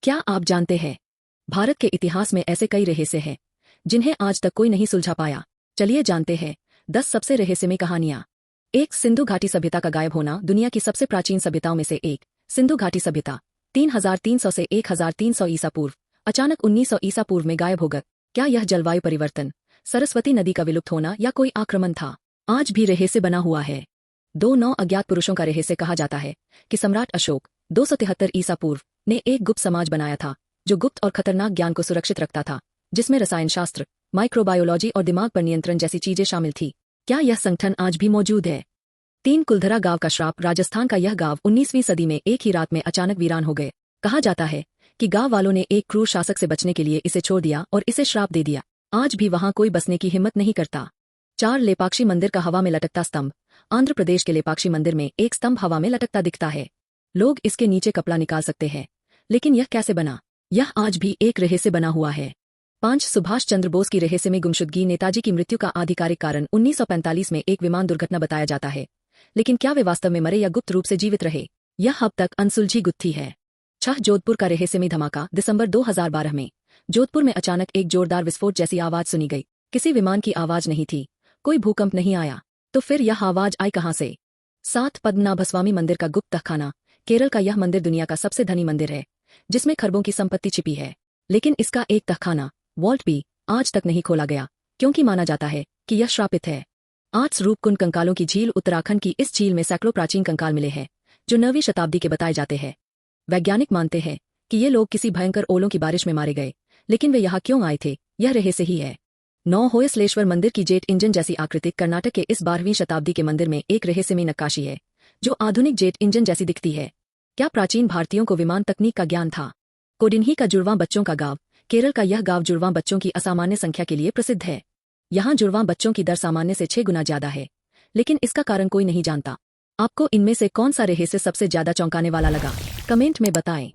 क्या आप जानते हैं, भारत के इतिहास में ऐसे कई रहस्य हैं जिन्हें आज तक कोई नहीं सुलझा पाया। चलिए जानते हैं 10 सबसे रहस्यमय कहानियां। एक, सिंधु घाटी सभ्यता का गायब होना। दुनिया की सबसे प्राचीन सभ्यताओं में से एक सिंधु घाटी सभ्यता 3300 से 1300 ईसा पूर्व अचानक 1900 ईसा पूर्व में गायब हो गई। क्या यह जलवायु परिवर्तन, सरस्वती नदी का विलुप्त होना या कोई आक्रमण था? आज भी रहस्य बना हुआ है। 9 अज्ञात पुरुषों का रहस्य कहा जाता है कि सम्राट अशोक 273 ईसा पूर्व ने एक गुप्त समाज बनाया था जो गुप्त और खतरनाक ज्ञान को सुरक्षित रखता था, जिसमें रसायन शास्त्र, माइक्रोबायोलॉजी और दिमाग पर नियंत्रण जैसी चीजें शामिल थी। क्या यह संगठन आज भी मौजूद है? 3, कुलधरा गांव का श्राप। राजस्थान का यह गांव 19वीं सदी में एक ही रात में अचानक वीरान हो गए। कहा जाता है कि गांव वालों ने एक क्रूर शासक से बचने के लिए इसे छोड़ दिया और इसे श्राप दे दिया। आज भी वहां कोई बसने की हिम्मत नहीं करता। 4, लेपाक्षी मंदिर का हवा में लटकता स्तंभ। आंध्र प्रदेश के लेपाक्षी मंदिर में एक स्तंभ हवा में लटकता दिखता है। लोग इसके नीचे कपड़ा निकाल सकते हैं, लेकिन यह कैसे बना? यह आज भी एक रहस्य बना हुआ है। 5, सुभाष चंद्र बोस की रहस्यमय गुमशुदगी। नेताजी की मृत्यु का आधिकारिक कारण 1945 में एक विमान दुर्घटना बताया जाता है, लेकिन क्या वे वास्तव में मरे या गुप्त रूप से जीवित रहे, यह अब तक अनसुलझी गुत्थी है। 6, जोधपुर का रहस्यमय धमाका। दिसंबर 2012 में जोधपुर में अचानक एक जोरदार विस्फोट जैसी आवाज सुनी गई। किसी विमान की आवाज नहीं थी, कोई भूकंप नहीं आया, तो फिर यह आवाज आई कहां से? 7, पद्मनाभस्वामी मंदिर का गुप्त तहखाना। केरल का यह मंदिर दुनिया का सबसे धनी मंदिर है, जिसमें खरबों की संपत्ति छिपी है, लेकिन इसका एक तहखाना, वॉल्ट भी आज तक नहीं खोला गया, क्योंकि माना जाता है कि यह श्रापित है। 8, रूपकुंड कंकालों की झील। उत्तराखंड की इस झील में सैकड़ों प्राचीन कंकाल मिले हैं, जो 9वीं शताब्दी के बताए जाते हैं। वैज्ञानिक मानते हैं कि ये लोग किसी भयंकर ओलों की बारिश में मारे गए, लेकिन वे यहाँ क्यों आए थे, यह रहस्य ही है। 9, होयसलेश्वर मंदिर की जेट इंजन जैसी आकृति। कर्नाटक के इस 12वीं शताब्दी के मंदिर में एक रहस्यमय नक्काशी है, जो आधुनिक जेट इंजन जैसी दिखती है। क्या प्राचीन भारतीयों को विमान तकनीक का ज्ञान था? कोडिन्ही का जुड़वां बच्चों का गांव। केरल का यह गांव जुड़वां बच्चों की असामान्य संख्या के लिए प्रसिद्ध है। यहाँ जुड़वां बच्चों की दर सामान्य से 6 गुना ज्यादा है, लेकिन इसका कारण कोई नहीं जानता। आपको इनमें से कौन सा रहस्य सबसे ज्यादा चौंकाने वाला लगा? कमेंट में बताएं।